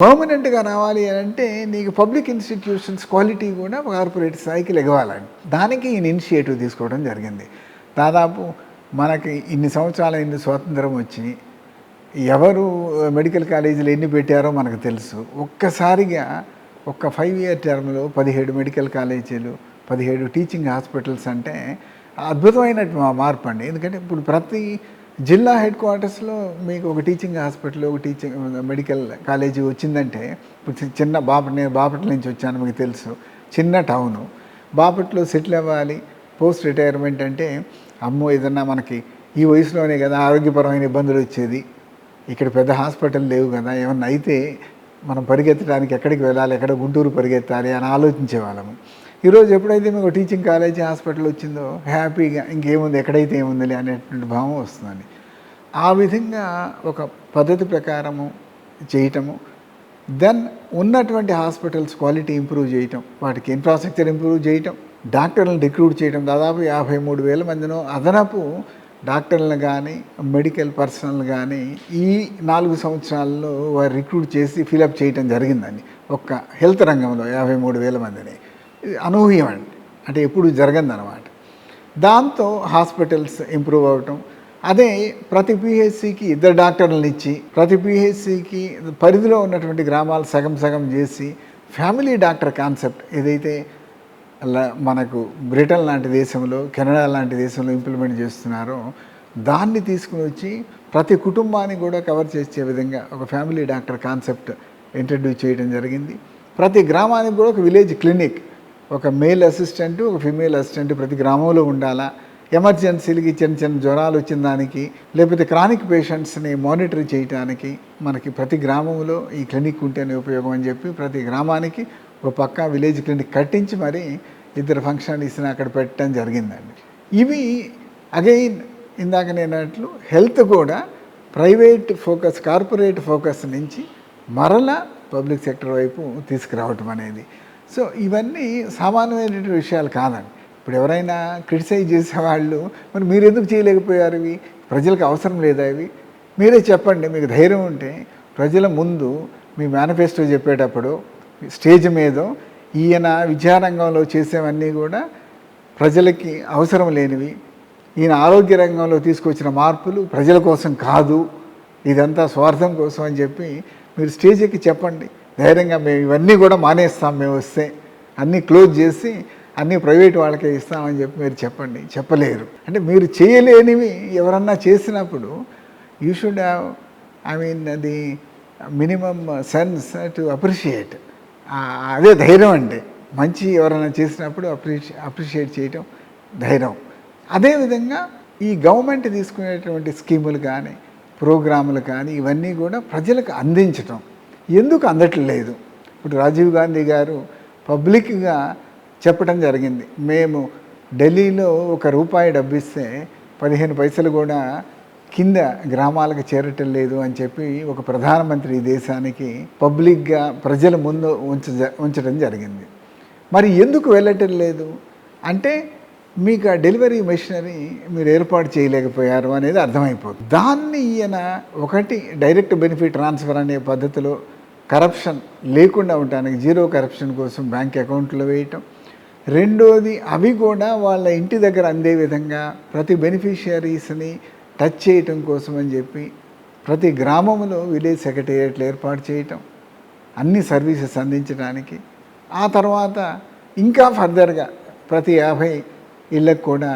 పర్మనెంట్‌గా రావాలి అనంటే నీకు పబ్లిక్ ఇన్‌స్టిట్యూషన్స్ క్వాలిటీ కూడా కార్పొరేట్ స్థాయికి లెగవాలండి. దానికి ఈయన ఇనిషియేటివ్ తీసుకోవడం జరిగింది. దాదాపు మనకి ఇన్ని సంవత్సరాలైంది స్వాతంత్రం వచ్చి, ఎవరు మెడికల్ కాలేజీలు ఎన్ని పెట్టారో మనకు తెలుసు. ఒక్కసారిగా ఒక్క 5 ఇయర్ టర్మ్‌లో 17 మెడికల్ కాలేజీలు, 17 టీచింగ్ హాస్పిటల్స్ అంటే అద్భుతమైన మార్పండి. ఎందుకంటే ఇప్పుడు ప్రతి జిల్లా హెడ్ క్వార్టర్స్లో మీకు ఒక టీచింగ్ హాస్పిటల్, ఒక టీచింగ్ మెడికల్ కాలేజీ వచ్చిందంటే, ఇప్పుడు చిన్న నేను బాపట్ల నుంచి వచ్చాను, మీకు తెలుసు. చిన్న టౌను, బాపట్లో సెటిల్ అవ్వాలి, పోస్ట్ రిటైర్మెంట్ అంటే అమ్మో ఏదన్నా మనకి ఈ వయసులోనే కదా ఆరోగ్యపరమైన ఇబ్బందులు వచ్చేది, ఇక్కడ పెద్ద హాస్పిటల్ లేవు కదా, ఏమన్నా అయితే మనం పరిగెత్తడానికి ఎక్కడికి వెళ్ళాలి, ఎక్కడ గుంటూరు పరిగెత్తాలి అని ఆలోచించే వాళ్ళము. ఈరోజు ఎప్పుడైతే మీకు టీచింగ్ కాలేజీ హాస్పిటల్ వచ్చిందో హ్యాపీగా ఇంకేముంది, ఎక్కడైతే ఏముందిలే అనేటువంటి భావం వస్తుందండి. ఆ విధంగా ఒక పద్ధతి ప్రకారము చేయటము, దెన్ ఉన్నటువంటి హాస్పిటల్స్ క్వాలిటీ ఇంప్రూవ్ చేయటం, వాటికి ఇన్ఫ్రాస్ట్రక్చర్ ఇంప్రూవ్ చేయటం, డాక్టర్లను రిక్రూట్ చేయడం. దాదాపు 53,000 మందినో అదనపు డాక్టర్లను కానీ మెడికల్ పర్సనల్ కానీ ఈ 4 సంవత్సరాల్లో వారు రిక్రూట్ చేసి ఫిలప్ చేయటం జరిగిందండి. ఒక్క హెల్త్ రంగంలో 53,000 మందిని. ఇది అనూహ్యం అండి, అంటే ఎప్పుడు జరగదన్నమాట. దాంతో హాస్పిటల్స్ ఇంప్రూవ్ అవటం, అదే ప్రతి పిహెచ్సికి 2 డాక్టర్లను ఇచ్చి, ప్రతి పిహెచ్సికి పరిధిలో ఉన్నటువంటి గ్రామాలు సగం సగం చేసి ఫ్యామిలీ డాక్టర్ కాన్సెప్ట్ ఏదైతే మనకు బ్రిటన్ లాంటి దేశంలో, కెనడా లాంటి దేశంలో ఇంప్లిమెంట్ చేస్తున్నారో దాన్ని తీసుకుని వచ్చి ప్రతి కుటుంబాన్ని కూడా కవర్ చేసే విధంగా ఒక ఫ్యామిలీ డాక్టర్ కాన్సెప్ట్ ఇంట్రడ్యూస్ చేయడం జరిగింది. ప్రతి గ్రామానికి కూడా ఒక విలేజ్ క్లినిక్, ఒక మేల్ అసిస్టెంట్, ఒక ఫీమేల్ అసిస్టెంట్ ప్రతి గ్రామంలో ఉండాలా. ఎమర్జెన్సీలకి చిన్న చిన్న జ్వరాలు వచ్చిన దానికి, లేకపోతే క్రానిక్ పేషెంట్స్ని మానిటర్ చేయడానికి మనకి ప్రతి గ్రామంలో ఈ క్లినిక్ ఉంటేనే ఉపయోగం అని చెప్పి ప్రతి గ్రామానికి ఒక పక్క విలేజ్ క్లినిక్ కట్టించి మరి 2 ఫంక్షనరీస్ని అక్కడ పెట్టడం జరిగిందండి. ఇవి అగైన్ ఇందాక నేనట్లు హెల్త్ కూడా ప్రైవేట్ ఫోకస్, కార్పొరేట్ ఫోకస్ నుంచి మరలా పబ్లిక్ సెక్టర్ వైపు తీసుకురావటం అనేది. సో ఇవన్నీ సామాన్యమైనటువంటి విషయాలు కాదండి. ఇప్పుడు ఎవరైనా క్రిటిసైజ్ చేసేవాళ్ళు మరి మీరు ఎందుకు చేయలేకపోయారు, ఇవి ప్రజలకు అవసరం లేదా, ఇవి మీరే చెప్పండి. మీకు ధైర్యం ఉంటే ప్రజల ముందు మీ మేనిఫెస్టో చెప్పేటప్పుడు స్టేజ్ మీద ఈయన విద్యారంగంలో చేసేవన్నీ కూడా ప్రజలకి అవసరం లేనివి, ఈయన ఆరోగ్య రంగంలో తీసుకొచ్చిన మార్పులు ప్రజల కోసం కాదు, ఇదంతా స్వార్థం కోసం అని చెప్పి మీరు స్టేజ్ ఎక్కి చెప్పండి ధైర్యంగా. మేము ఇవన్నీ కూడా మానేస్తాం, మేము వస్తే అన్నీ క్లోజ్ చేసి అన్నీ ప్రైవేట్ వాళ్ళకే ఇస్తామని చెప్పి మీరు చెప్పండి. చెప్పలేరు. అంటే మీరు చేయలేనివి ఎవరన్నా చేసినప్పుడు you should have, the minimum sense to appreciate. అదే ధైర్యం అంటే, మంచి ఎవరైనా చేసినప్పుడు అప్రిషియేట్ చేయటం ధైర్యం. అదేవిధంగా ఈ గవర్నమెంట్ తీసుకునేటువంటి స్కీములు కానీ, ప్రోగ్రాములు కానీ ఇవన్నీ కూడా ప్రజలకు అందించటం ఎందుకు అందట్లేదు. ఇప్పుడు రాజీవ్ గాంధీ గారు పబ్లిక్గా చెప్పడం జరిగింది, మేము ఢిల్లీలో ₹1 డబ్బు ఇస్తే 15 పైసలు కూడా కింద గ్రామాలకు చేరటం లేదు అని చెప్పి ఒక ప్రధానమంత్రి ఈ దేశానికి పబ్లిక్గా ప్రజల ముందు ఉంచడం జరిగింది. మరి ఎందుకు వెళ్ళటం లేదు అంటే మీకు ఆ డెలివరీ మెషినరీ మీరు ఏర్పాటు చేయలేకపోయారు అనేది అర్థమైపోతుంది. దాన్ని ఈయన ఒకటి డైరెక్ట్ బెనిఫిట్ ట్రాన్స్ఫర్ అనే పద్ధతిలో కరప్షన్ లేకుండా ఉండటానికి జీరో కరప్షన్ కోసం బ్యాంక్ అకౌంట్లో వేయటం, రెండోది అవి కూడా వాళ్ళ ఇంటి దగ్గర అందే విధంగా ప్రతి బెనిఫిషియరీస్ని టచ్ చేయటం కోసం అని చెప్పి ప్రతి గ్రామంలో విలేజ్ సెక్రటేరియట్లు ఏర్పాటు చేయటం, అన్ని సర్వీసెస్ అందించడానికి. ఆ తర్వాత ఇంకా ఫర్దర్గా ప్రతి 50 ఇళ్ళకు కూడా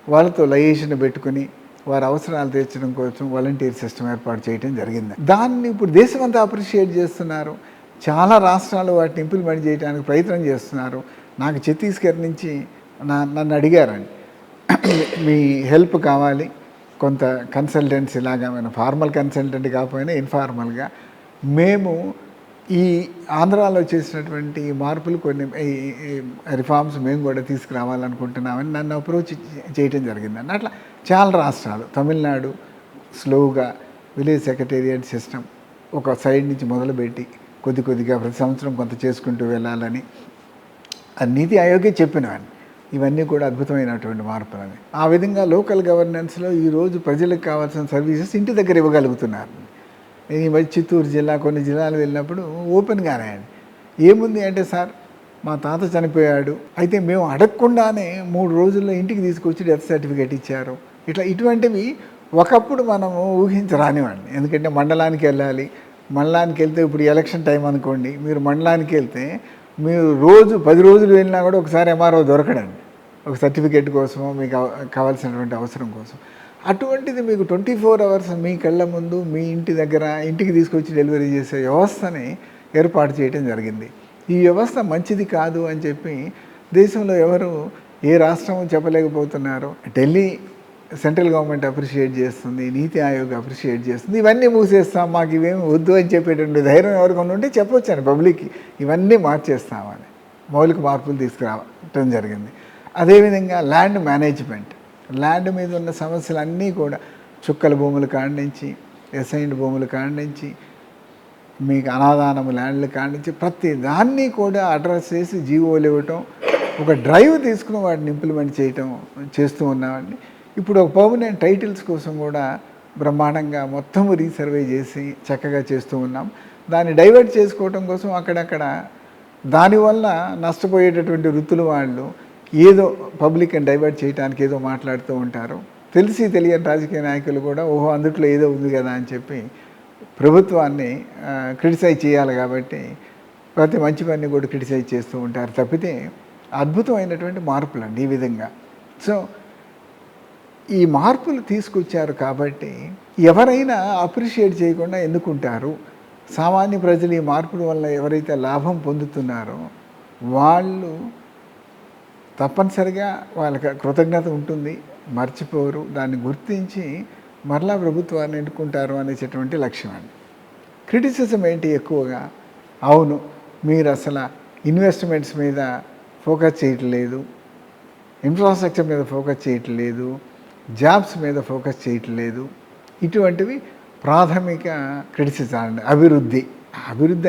వాళ్ళతో లయేషన్ పెట్టుకుని వారి అవసరాలు తీర్చడం కోసం వాలంటీర్ సిస్టమ్ ఏర్పాటు చేయడం జరిగింది. దాన్ని ఇప్పుడు దేశమంతా అప్రిషియేట్ చేస్తున్నారు. చాలా రాష్ట్రాలు వాటిని ఇంప్లిమెంట్ చేయడానికి ప్రయత్నం చేస్తున్నారు. నాకు ఛత్తీస్గఢ్ నుంచి నన్ను అడిగారండి, మీ హెల్ప్ కావాలి, కొంత కన్సల్టెన్సీ లాగా, మేము ఫార్మల్ కన్సల్టెంట్ కాకపోయినా ఇన్ఫార్మల్గా మేము ఈ ఆంధ్రాలో చేసినటువంటి మార్పులు కొన్ని రిఫార్మ్స్ మేము కూడా తీసుకురావాలనుకుంటున్నామని నన్ను అప్రోచ్ చేయటం జరిగిందండి. అట్లా చాలా రాష్ట్రాలు, తమిళనాడు స్లోగా విలేజ్ సెక్రటేరియట్ సిస్టమ్ ఒక సైడ్ నుంచి మొదలుపెట్టి కొద్దిగా ప్రతి సంవత్సరం కొంత చేసుకుంటూ వెళ్ళాలని నీతి ఆయోగే చెప్పినవన్నీ. ఇవన్నీ కూడా అద్భుతమైనటువంటి మార్పులని. ఆ విధంగా లోకల్ గవర్నెన్స్లో ఈరోజు ప్రజలకు కావాల్సిన సర్వీసెస్ ఇంటి దగ్గర ఇవ్వగలుగుతున్నారు. ఈ మధ్య చిత్తూరు జిల్లా కొన్ని జిల్లాలు వెళ్ళినప్పుడు ఓపెన్గానే అండి, ఏముంది అంటే సార్ మా తాత చనిపోయాడు, అయితే మేము అడగకుండానే 3 రోజుల్లో ఇంటికి తీసుకొచ్చి డెత్ సర్టిఫికేట్ ఇచ్చారు. ఇటువంటివి ఒకప్పుడు మనము ఊహించరానివ్వండి. ఎందుకంటే మండలానికి వెళ్ళాలి, మండలానికి వెళ్తే ఇప్పుడు ఎలక్షన్ టైం అనుకోండి, మీరు మండలానికి వెళ్తే మీరు రోజు 10 రోజులు వెళ్ళినా కూడా ఒకసారి ఎంఆర్ఓ దొరకడండి, ఒక సర్టిఫికేట్ కోసమో మీకు కావాల్సినటువంటి అవసరం కోసం. అటువంటిది మీకు 24 అవర్స్ మీ కళ్ళ ముందు మీ ఇంటి దగ్గర ఇంటికి తీసుకొచ్చి డెలివరీ చేసే వ్యవస్థని ఏర్పాటు చేయడం జరిగింది. ఈ వ్యవస్థ మంచిది కాదు అని చెప్పి దేశంలో ఎవరు ఏ రాష్ట్రం చెప్పలేకపోతున్నారు. ఢిల్లీ సెంట్రల్ గవర్నమెంట్ అప్రిషియేట్ చేస్తుంది, నీతి ఆయోగ్ అప్రిషియేట్ చేస్తుంది. ఇవన్నీ మూసేస్తాం, మాకు ఇవేమి వద్దు అని చెప్పేటువంటి ధైర్యం ఎవరికొండ ఉంటే చెప్పొచ్చాను పబ్లిక్కి, ఇవన్నీ మార్చేస్తామని మౌలిక మార్పులు తీసుకురావటం జరిగింది. అదేవిధంగా ల్యాండ్ మేనేజ్మెంట్, ల్యాండ్ మీద ఉన్న సమస్యలన్నీ కూడా చుక్కల భూముల కాడి నుంచి, అసైన్డ్ భూముల కాడి నుంచి, మీకు అనాదానము ల్యాండ్ల కాడి నుంచి ప్రతి దాన్ని కూడా అడ్రస్ చేసి జీవోలు ఇవ్వటం, ఒక డ్రైవ్ తీసుకుని వాటిని ఇంప్లిమెంట్ చేయటం చేస్తూ ఉన్నామండి. ఇప్పుడు ఒక పర్మనెంట్ టైటిల్స్ కోసం కూడా బ్రహ్మాండంగా మొత్తం రీసర్వే చేసి చక్కగా చేస్తూ ఉన్నాం. దాన్ని డైవర్ట్ చేసుకోవటం కోసం అక్కడక్కడ దానివల్ల నష్టపోయేటటువంటి వృత్తుల వాళ్ళు ఏదో పబ్లిక్ని డైవర్ట్ చేయడానికి ఏదో మాట్లాడుతూ ఉంటారు. తెలిసి తెలియని రాజకీయ నాయకులు కూడా ఓహో అందుట్లో ఏదో ఉంది కదా అని చెప్పి ప్రభుత్వాన్ని క్రిటిసైజ్ చేయాలి కాబట్టి ప్రతి మంచి పని కూడా క్రిటిసైజ్ చేస్తూ ఉంటారు తప్పితే అద్భుతమైనటువంటి మార్పులు అండి ఈ విధంగా. సో ఈ మార్పులు తీసుకొచ్చారు కాబట్టి ఎవరైనా అప్రిషియేట్ చేయకుండా ఎందుకుంటారు? సామాన్య ప్రజలు ఈ మార్పుల వల్ల ఎవరైతే లాభం పొందుతున్నారో వాళ్ళు తప్పనిసరిగా వాళ్ళకి కృతజ్ఞత ఉంటుంది, మర్చిపోరు, దాన్ని గుర్తించి మరలా ప్రభుత్వాన్ని ఎన్నుకుంటారు అనేటటువంటి లక్ష్యం అండి. క్రిటిసిజం ఏంటి ఎక్కువగా? అవును మీరు అసలు ఇన్వెస్ట్మెంట్స్ మీద ఫోకస్ చేయట్లేదు, ఇన్ఫ్రాస్ట్రక్చర్ మీద ఫోకస్ చేయట్లేదు, జాబ్స్ మీద ఫోకస్ చేయట్లేదు, ఇటువంటివి ప్రాథమిక క్రిటిసిజం అండి. అభివృద్ధి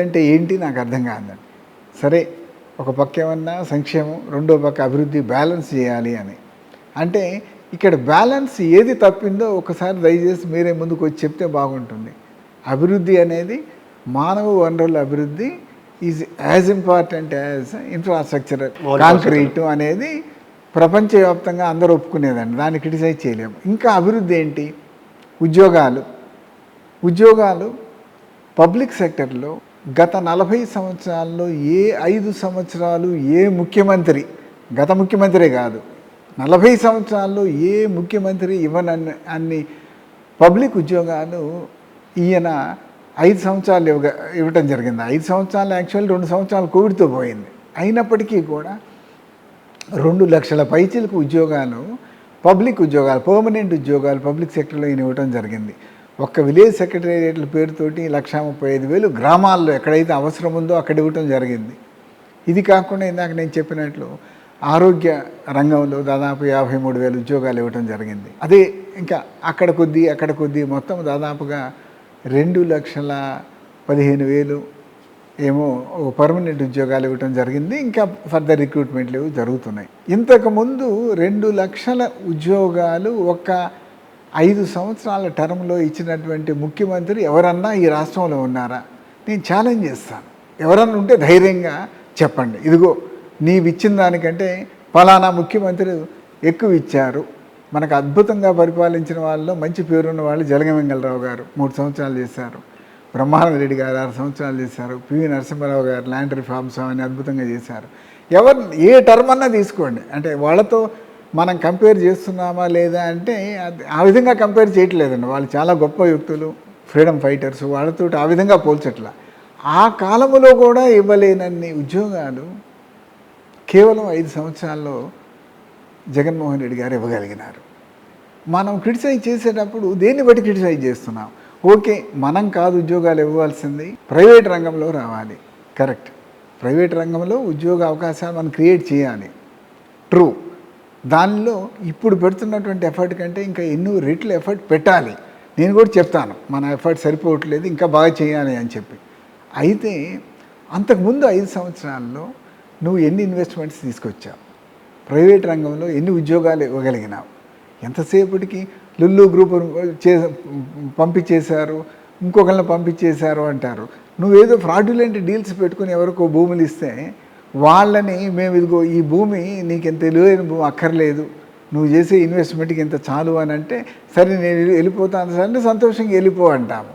అంటే ఏంటి నాకు అర్థం కాదండి. సరే ఒక పక్క ఏమన్నా సంక్షేమం, రెండో పక్క అభివృద్ధి బ్యాలెన్స్ చేయాలి అని అంటే ఇక్కడ బ్యాలెన్స్ ఏది తప్పిందో ఒకసారి దయచేసి మీరే ముందుకు వచ్చి చెప్తే బాగుంటుంది. అభివృద్ధి అనేది మానవ వనరుల అభివృద్ధి is as important as infrastructure, concrete అనేది ప్రపంచవ్యాప్తంగా అందరూ ఒప్పుకునేదండి, దాన్ని క్రిటిసైజ్ చేయలేము. ఇంకా అభివృద్ధి ఏంటి? ఉద్యోగాలు పబ్లిక్ సెక్టర్లో గత 40 సంవత్సరాల్లో ఏ 5 సంవత్సరాలు ఏ ముఖ్యమంత్రి, గత ముఖ్యమంత్రే కాదు 40 సంవత్సరాల్లో ఏ ముఖ్యమంత్రి అన్ని పబ్లిక్ ఉద్యోగాలు ఈయన 5 సంవత్సరాలు ఇవ్వటం జరిగింది. 5 సంవత్సరాలు యాక్చువల్ 2 సంవత్సరాలు కోవిడ్తో పోయింది. అయినప్పటికీ కూడా 2 లక్షల పైచీలకు ఉద్యోగాలు, పబ్లిక్ ఉద్యోగాలు, పర్మనెంట్ ఉద్యోగాలు పబ్లిక్ సెక్టర్లో ఈయన ఇవ్వటం జరిగింది. ఒక్క విలేజ్ సెక్రటేరియట్ల పేరుతోటి 1,35,000 గ్రామాల్లో ఎక్కడైతే అవసరం ఉందో అక్కడ ఇవ్వటం జరిగింది. ఇది కాకుండా ఇందాక నేను చెప్పినట్లు ఆరోగ్య రంగంలో దాదాపు 53,000 ఉద్యోగాలు ఇవ్వటం జరిగింది. అదే ఇంకా అక్కడ కొద్దీ మొత్తం దాదాపుగా 2,15,000 ఏమో పర్మనెంట్ ఉద్యోగాలు ఇవ్వటం జరిగింది. ఇంకా ఫర్దర్ రిక్రూట్మెంట్లు జరుగుతున్నాయి. ఇంతకుముందు 2 లక్షల ఉద్యోగాలు ఒక 5 సంవత్సరాల టర్మ్లో ఇచ్చినటువంటి ముఖ్యమంత్రి ఎవరన్నా ఈ రాష్ట్రంలో ఉన్నారా? నేను ఛాలెంజ్ చేస్తాను. ఎవరన్నా ఉంటే ధైర్యంగా చెప్పండి, ఇదిగో నీవు ఇచ్చిన దానికంటే ఫలానా ముఖ్యమంత్రి ఎక్కువ ఇచ్చారు. మనకు అద్భుతంగా పరిపాలించిన వాళ్ళలో మంచి పేరున్న వాళ్ళు జలగమంగళరావు గారు 3 సంవత్సరాలు చేశారు, బ్రహ్మానంద రెడ్డి గారు 6 సంవత్సరాలు చేశారు, పివి నరసింహారావు గారు ల్యాండ్ రిఫార్మ్స్ అని అద్భుతంగా చేశారు. ఏ టర్మ్ అన్నా తీసుకోండి, అంటే వాళ్ళతో మనం కంపేర్ చేస్తున్నామా లేదా అంటే ఆ విధంగా కంపేర్ చేయట్లేదండి. వాళ్ళు చాలా గొప్ప వ్యక్తులు, ఫ్రీడమ్ ఫైటర్స్, వాళ్ళతో ఆ విధంగా పోల్చట్లా. ఆ కాలంలో కూడా ఇవ్వలేనన్ని ఉద్యోగాలు కేవలం 5 సంవత్సరాల్లో జగన్మోహన్ రెడ్డి గారు ఇవ్వగలిగినారు. మనం క్రిటిసైజ్ చేసేటప్పుడు దేన్ని బట్టి క్రిటిసైజ్ చేస్తున్నాం? ఓకే మనం కాదు ఉద్యోగాలు ఇవ్వాల్సింది, ప్రైవేట్ రంగంలో రావాలి, కరెక్ట్. ప్రైవేట్ రంగంలో ఉద్యోగ అవకాశాలు మనం క్రియేట్ చేయాలి, ట్రూ. దానిలో ఇప్పుడు పెడుతున్నటువంటి ఎఫర్ట్ కంటే ఇంకా ఎన్నో రెట్లు ఎఫర్ట్ పెట్టాలి. నేను కూడా చెప్తాను మన ఎఫర్ట్ సరిపోవట్లేదు, ఇంకా బాగా చేయాలి అని చెప్పి. అయితే అంతకుముందు 5 సంవత్సరాల్లో నువ్వు ఎన్ని ఇన్వెస్ట్మెంట్స్ తీసుకొచ్చావు, ప్రైవేట్ రంగంలో ఎన్ని ఉద్యోగాలు ఇవ్వగలిగినావు? ఎంతసేపటికి లుల్లు గ్రూప్ పంపించేశారు, ఇంకొకరిని పంపించేశారు అంటారు. నువ్వేదో ఫ్రాడ్యులెంట్ డీల్స్ పెట్టుకుని ఎవరికో భూములు ఇస్తే వాళ్ళని మేము ఇదిగో ఈ భూమి నీకు ఇంత విలువైన భూమి అక్కర్లేదు, నువ్వు చేసే ఇన్వెస్ట్మెంట్కి ఇంత చాలు అని అంటే, సరే నేను వెళ్ళిపోతాను సార్ అంటే సంతోషంగా వెళ్ళిపో అంటాము.